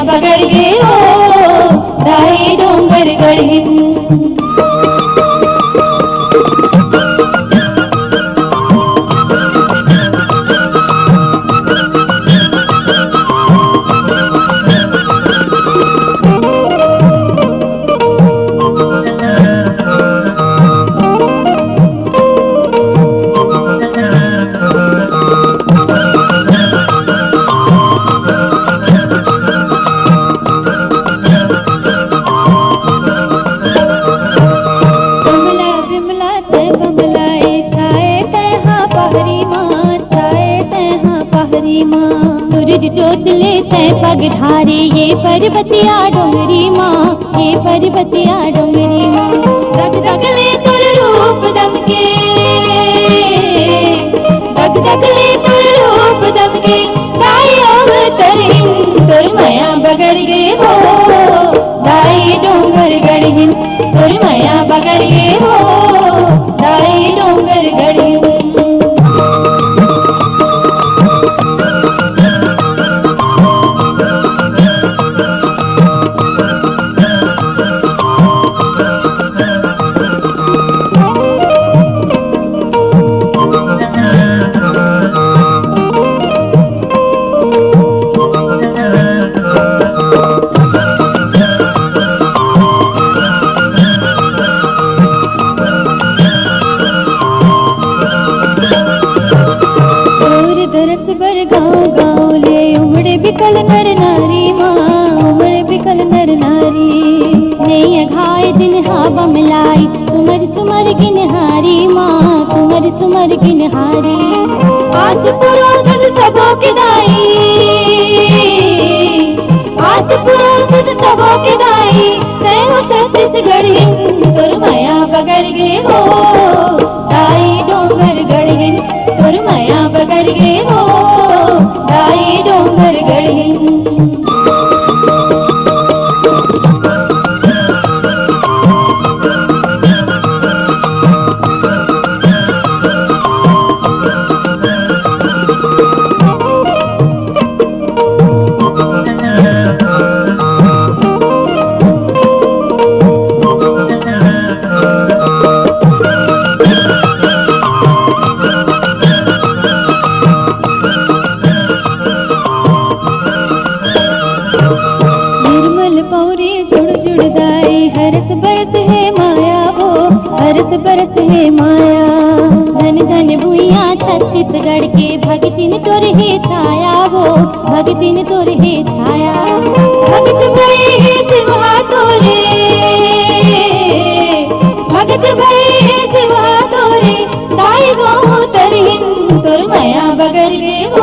बगर गे हो दाई डोंगर गढ़ीन। सूरज चोटले तय पग ढारे ये पर्वतिया डोंगरी माँ, ये पर्वतिया डोंगरी माँ। रग रगले तुर रूप दमके, रग रगले तुर रूप दमके दाई अवतरिन तुर माया बगर गे हो दाई डोंगर गढ़ीन। तुर माया बगर गे हो दाई डोंगर गढ़ीन। गाँव ले उमड़े बिकल नर नारी माँ, उमड़े बिकल नर नारी। नैया घाय दिन हा बमलाई तुमर तुमर गिनहारी माँ, तुमर तुमर गिनहारी। आस पुरोगत सबो के दाई, आस पुरोगत सबो के दाई। तैयो छत्तीसगढ़ीन तुर माया बगर गे हो दाई डोंगर गढ़ीन। तुर माया बगर गे हो दाई डोंगर गढ़ीन। हरस बरस है माया वो, हरस बरस है माया। धन धन भुइया छत्तीसगढ़ के भगतिन तोर हे छाया वो, भगतिन तोर हे छाया। भगत भई हे शिवा तोरे, भगत भई हे शिवा तोरे दाई गो तरहिन तुर माया बगर गे हो